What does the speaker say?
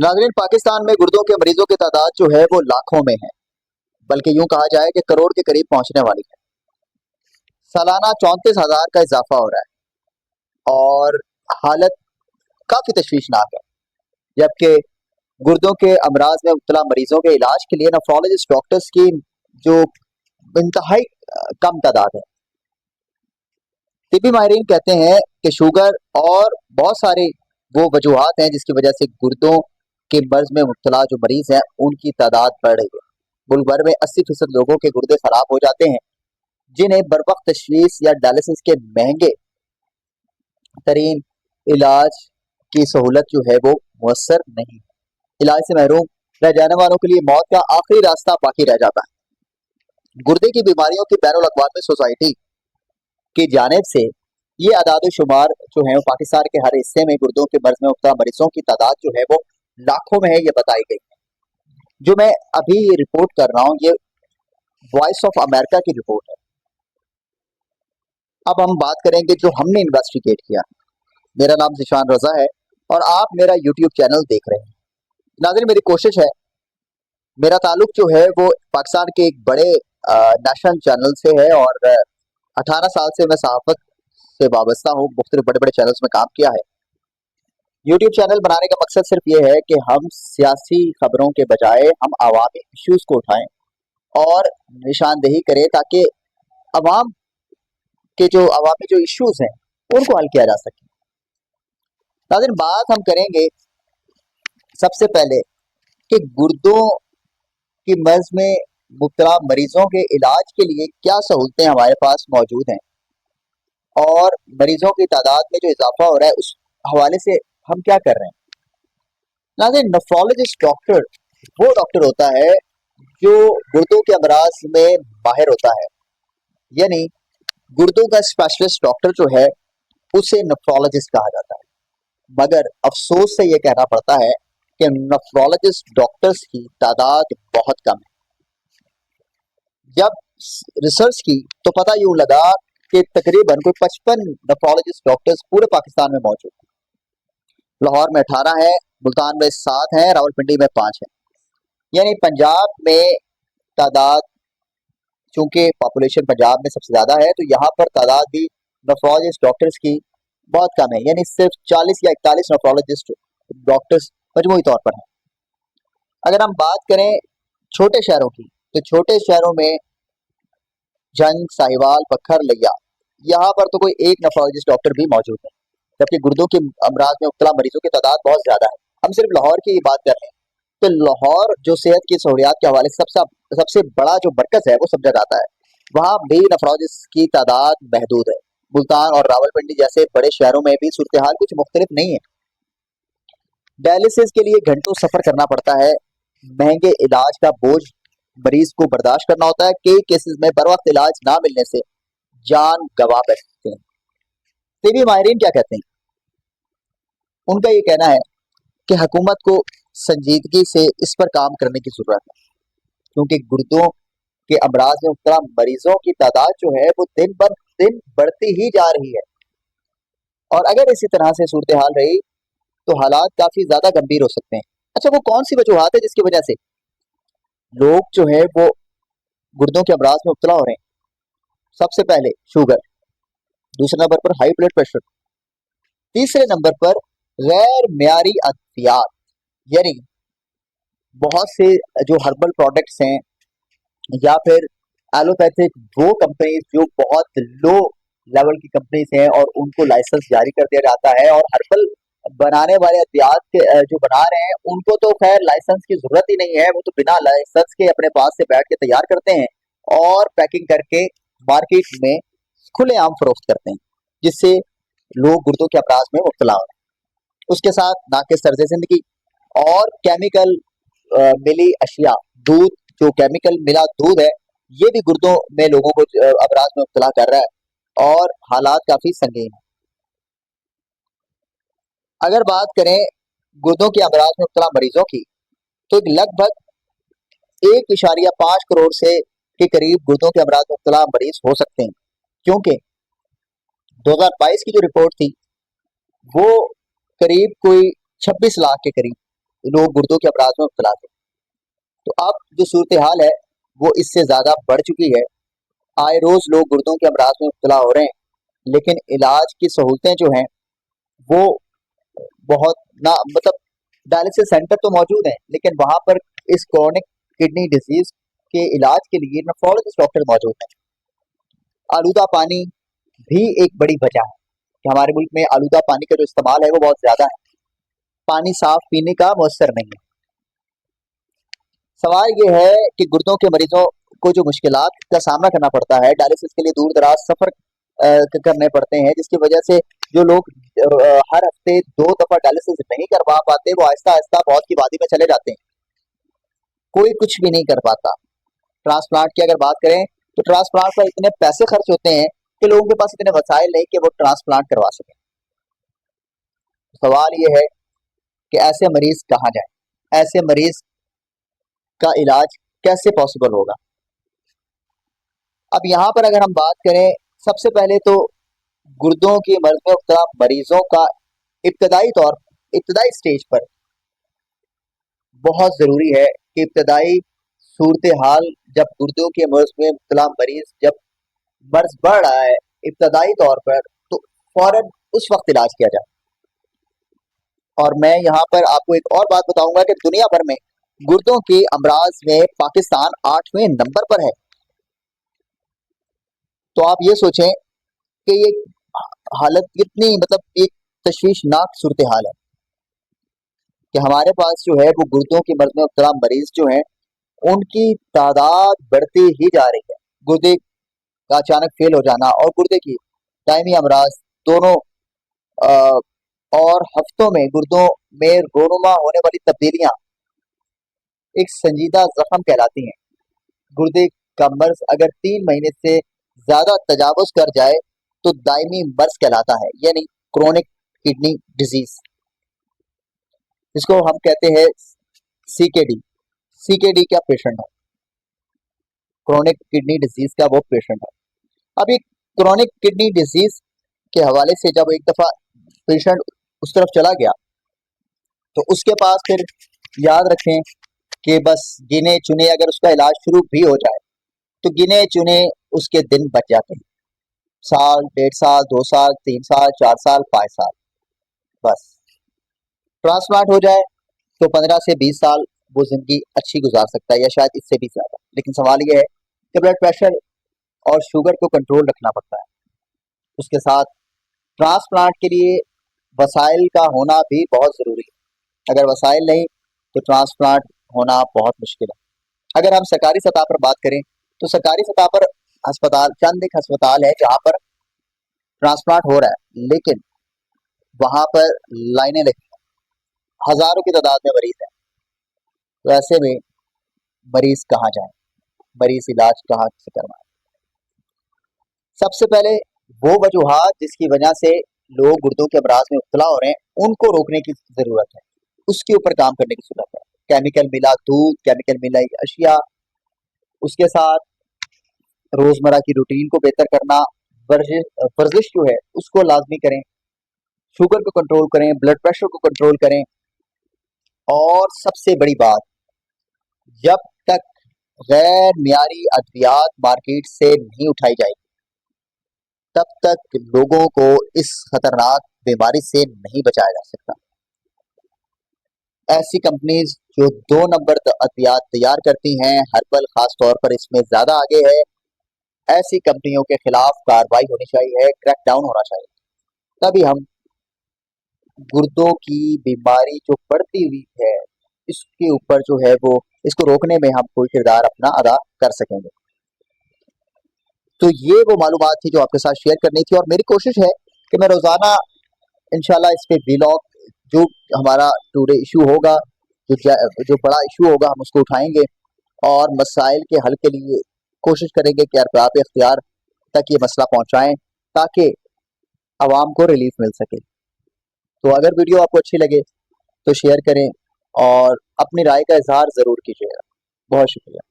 नाज़रीन, पाकिस्तान में गुर्दों के मरीजों की तादाद जो है वो लाखों में है, बल्कि यूं कहा जाए कि करोड़ के करीब पहुंचने वाली है। सालाना 34,000 का इजाफा हो रहा है और हालत काफ़ी तशवीशनाक है। जबकि गुर्दों के अमराज में मुब्तला मरीजों के इलाज के लिए नेफ्रोलॉजिस्ट डॉक्टर्स की जो इंतहाई कम तादाद है। तिबी माहिरीन कहते हैं कि शुगर और बहुत सारी वो वजूहात हैं जिसकी वजह से गुर्दों के मर्ज में मुब्तला जो मरीज हैं उनकी तादाद बढ़ रही है। मुल्क भर में 80% लोगों के गुर्दे खराब हो जाते हैं, जिन्हें बर वक्त तशखीस या डायलिसिस के महंगे तरीन इलाज की सहूलत जो है वो मुयसर नहीं है। इलाज से महरूम रह जाने वालों के लिए मौत का आखिरी रास्ता बाकी रह जाता है। गुर्दे की बीमारियों की बैनुल अक़वामी सोसाइटी की जानिब से ये अदाद शुमार जो है पाकिस्तान के हर हिस्से में गुर्दों के मर्ज में मुब्तला मरीजों की तादाद जो है वो लाखों में है, ये बताई गई है। जो मैं अभी ये रिपोर्ट कर रहा हूँ ये वॉइस ऑफ अमेरिका की रिपोर्ट है। अब हम बात करेंगे जो हमने इन्वेस्टिगेट किया। मेरा नाम ज़िशान रज़ा है और आप मेरा यूट्यूब चैनल देख रहे हैं। नाज़रीन, मेरी कोशिश है, मेरा ताल्लुक जो है वो पाकिस्तान के एक बड़े नेशनल चैनल से है और 18 साल से मैं सहाफ़त से वाबस्ता हूँ। मुख्तलिफ बड़े बड़े चैनल्स में काम किया है। यूट्यूब चैनल बनाने का मकसद सिर्फ ये है कि हम सियासी खबरों के बजाय हम आवामी इश्यूज़ को उठाएं और निशानदेही करें ताकि अवाम के जो अवामी जो इश्यूज़ हैं उनको हल किया जा सके। नाज़रीन, बात हम करेंगे सबसे पहले कि गुर्दों की मर्ज में मुब्तला मरीजों के इलाज के लिए क्या सहूलतें हमारे पास मौजूद हैं और मरीजों की तादाद में जो इजाफा हो रहा है उस हवाले से हम क्या कर रहे हैं। नाज़रीन, नेफ्रोलॉजिस्ट डॉक्टर वो डॉक्टर होता है जो गुर्दों के अमराज में माहिर होता है, यानी गुर्दों का स्पेशलिस्ट डॉक्टर जो है उसे नेफ्रोलॉजिस्ट कहा जाता है। मगर अफसोस से ये कहना पड़ता है कि नेफ्रोलॉजिस्ट डॉक्टर्स की तादाद बहुत कम है। जब रिसर्च की तो पता यूं लगा कि तकरीबन कोई 55 नेफ्रोलॉजिस्ट डॉक्टर्स पूरे पाकिस्तान में मौजूद हैं। लाहौर में 18 है, मुल्तान में 7 हैं, रावलपिंडी में 5 है। यानी पंजाब में तादाद, चूंकि पॉपुलेशन पंजाब में सबसे ज़्यादा है तो यहाँ पर तादाद भी नेफ्रोलॉजिस्ट डॉक्टर्स की बहुत कम है, यानी सिर्फ 40 या 41 नेफ्रोलॉजिस्ट डॉक्टर्स मजमूई तौर पर हैं। अगर हम बात करें छोटे शहरों की तो छोटे शहरों में जंग, साहिवाल, पखर, लिया, यहाँ पर तो कोई एक नेफ्रोलॉजिस्ट डॉक्टर भी मौजूद है, जबकि गुर्दों के अमराज में मुब्तला मरीजों की तादाद बहुत ज़्यादा है। हम सिर्फ लाहौर की बात कर रहे हैं तो लाहौर जो सेहत की सहूलियात के हवाले से सबसे बड़ा जो मरकज है वो सब जगह आता है, वहाँ भी नेफ्रोलॉजिस्ट की तादाद महदूद है। मुल्तान और रावलपिंडी जैसे बड़े शहरों में भी सूरत हाल कुछ मुख्तलिफ नहीं है। डायलिसिस के लिए घंटों सफ़र करना पड़ता है, महंगे इलाज का बोझ मरीज को बर्दाश्त करना होता है। कई केसेस में बर वक्त इलाज ना मिलने से जान गंवा बैठते हैं। तिबी माहिरीन क्या कहते हैं? उनका ये कहना है कि हुकूमत को संजीदगी से इस पर काम करने की जरूरत है, क्योंकि गुर्दों के अमराज में मुब्तला मरीजों की तादाद जो है वो दिन ब दिन बढ़ती ही जा रही है और अगर इसी तरह से सूरत हाल रही तो हालात काफी ज्यादा गंभीर हो सकते हैं। अच्छा, वो कौन सी वजूहात है जिसकी वजह से लोग जो है वो गुर्दों के अमराज में मुब्तला हो रहे हैं? सबसे पहले शुगर, दूसरे नंबर पर हाई ब्लड प्रेशर, तीसरे नंबर पर गैर मियारी अद्वियात, यानी बहुत से जो हर्बल प्रोडक्ट्स हैं या फिर एलोपैथिक वो कंपनीज जो बहुत लो लेवल की कंपनीज हैं और उनको लाइसेंस जारी कर दिया जाता है और हर्बल बनाने वाले अद्वियात के जो बना रहे हैं उनको तो खैर लाइसेंस की जरूरत ही नहीं है, वो तो बिना लाइसेंस के अपने पास से बैठ के तैयार करते हैं और पैकिंग करके मार्केट में खुलेआम फरोख्त करते हैं, जिससे लोग गुर्दों के अमराज में मुब्तला हो रहे हैं। उसके साथ नाकिस तर्ज जिंदगी और केमिकल मिली अशिया, दूध, जो केमिकल मिला दूध है ये भी गुर्दों में लोगों को अमराज में मुब्तला कर रहा है और हालात काफी संगीन है। अगर बात करें गुर्दों के अमराज में मुब्तला मरीजों की तो लगभग 1.5 करोड़ से के करीब गुर्दों के अमराज में मुब्तला मरीज हो सकते हैं, क्योंकि 2022 की जो रिपोर्ट थी वो करीब कोई 26 लाख के करीब लोग गुर्दों के अमराज में मुब्तला थे। तो अब जो सूरत हाल है वो इससे ज़्यादा बढ़ चुकी है। आए रोज़ लोग गुर्दों के अमराज में मुब्तला हो रहे हैं, लेकिन इलाज की सहूलतें जो हैं वो बहुत ना, मतलब डायलिसिस सेंटर तो मौजूद हैं, लेकिन वहाँ पर इस क्रॉनिक किडनी डिजीज़ के इलाज के लिए नेफ्रोलॉजिस्ट डॉक्टर मौजूद हैं। आलूदा पानी भी एक बड़ी वजह है कि हमारे मुल्क में आलूदा पानी का जो इस्तेमाल है वो बहुत ज़्यादा है। पानी साफ पीने का मुयस्सर नहीं है। सवाल ये है कि गुर्दों के मरीजों को जो मुश्किलात का सामना करना पड़ता है, डायलिसिस के लिए दूर दराज सफ़र करने पड़ते हैं, जिसकी वजह से जो लोग हर हफ्ते 2 दफ़ा डायलिसिस नहीं करवा पाते, वो आहिस्ता आहिस्ता मौत की वादी में चले जाते हैं। कोई कुछ भी नहीं कर पाता। ट्रांसप्लांट की अगर बात करें तो ट्रांसप्लांट पर इतने पैसे खर्च होते हैं कि लोगों के पास इतने वसाइल नहीं कि वो ट्रांसप्लांट करवा सकें। सवाल ये है कि ऐसे मरीज कहाँ जाएं, ऐसे मरीज का इलाज कैसे पॉसिबल होगा। अब यहाँ पर अगर हम बात करें, सबसे पहले तो गुर्दों की मर्ज में मुब्तला मरीजों का इब्तदाई स्टेज पर बहुत ज़रूरी है कि इब्तदाई सूरत हाल, जब गुर्दों के मर्ज में मुब्तला मरीज, जब मर्ज बढ़ रहा है इब्तदाई तौर पर, तो फौरन उस वक्त इलाज किया जाए। और मैं यहाँ पर आपको एक और बात बताऊंगा कि दुनिया भर में गुर्दों के अमराज में पाकिस्तान 8वें नंबर पर है। तो आप ये सोचें कि ये हालत कितनी, मतलब एक तशवीशनाक सूरत हाल है कि हमारे पास जो है वो गुर्दों के मर्ज में मुब्तला मरीज जो हैं उनकी तादाद बढ़ती ही जा रही है। गुर्दे का अचानक फेल हो जाना और गुर्दे की दायमी अमराज दोनों, और हफ्तों में गुर्दों में रोनुमा होने वाली तब्दीलियां एक संजीदा जख्म कहलाती हैं। गुर्दे का मर्ज अगर 3 महीने से ज्यादा तजावुज कर जाए तो दायमी मर्ज कहलाता है, यानी क्रोनिक किडनी डिजीज, जिसको हम कहते हैं सीकेडी। सीकेडी क्या पेशेंट है, क्रोनिक किडनी डिजीज का वो पेशेंट है। अब ये क्रोनिक किडनी डिजीज के हवाले से जब एक दफा पेशेंट उस तरफ चला गया तो उसके पास फिर याद रखें कि बस गिने चुने अगर उसका इलाज शुरू भी हो जाए तो गिने चुने उसके दिन बच जाते हैं। साल, 1.5 साल, 2 साल, 3 साल, 4 साल, 5 साल, बस। ट्रांसप्लांट हो जाए तो 15 से 20 साल वो जिंदगी अच्छी गुजार सकता है, या शायद इससे भी ज्यादा। लेकिन सवाल ये है कि ब्लड प्रेशर और शुगर को कंट्रोल रखना पड़ता है। उसके साथ ट्रांसप्लांट के लिए वसाइल का होना भी बहुत ज़रूरी है। अगर वसाइल नहीं तो ट्रांसप्लांट होना बहुत मुश्किल है। अगर हम सरकारी सतह पर बात करें तो सरकारी सतह पर अस्पताल, चंद एक अस्पताल है जहाँ पर ट्रांसप्लांट हो रहा है, लेकिन वहाँ पर लाइनें लगी हैं, हज़ारों की तादाद में मरीज हैं। तो ऐसे में मरीज कहाँ जाए, मरीज इलाज कहाँ से करवाएं। सबसे पहले वो वजूहात जिसकी वजह से लोग गुर्दों के अमराज में मुब्तला हो रहे हैं उनको रोकने की ज़रूरत है, उसके ऊपर काम करने की ज़रूरत है। केमिकल मिला दूध, केमिकल मिला अशिया, उसके साथ रोज़मर्रा की रूटीन को बेहतर करना, वर्जिश जो है उसको लाजमी करें, शुगर को कंट्रोल करें, ब्लड प्रेशर को कंट्रोल करें। और सबसे बड़ी बात, जब तक गैर मियारी अद्वियात मार्केट से नहीं उठाई जाएगी तब तक लोगों को इस खतरनाक बीमारी से नहीं बचाया जा सकता। ऐसी कंपनीज जो 2 नंबर अद्वियात तैयार करती हैं, हर्बल खास तौर पर इसमें ज़्यादा आगे है, ऐसी कंपनियों के खिलाफ कार्रवाई होनी चाहिए, क्रैक डाउन होना चाहिए। तभी हम गुर्दों की बीमारी जो बढ़ती हुई है इसके ऊपर जो है वो, इसको रोकने में हम कोई किरदार अपना अदा कर सकेंगे। तो ये वो मालूमात थी जो आपके साथ शेयर करनी थी, और मेरी कोशिश है कि मैं रोज़ाना इंशाल्लाह इस पे व्लॉग, जो हमारा टुडे इशू होगा, जो बड़ा इशू होगा हम उसको उठाएंगे और मसाइल के हल के लिए कोशिश करेंगे कि अरबाब इख्तियार तक ये मसला पहुंचाएं ताकि आवाम को रिलीफ मिल सके। तो अगर वीडियो आपको अच्छी लगे तो शेयर करें और अपनी राय का इजहार ज़रूर कीजिएगा। बहुत शुक्रिया।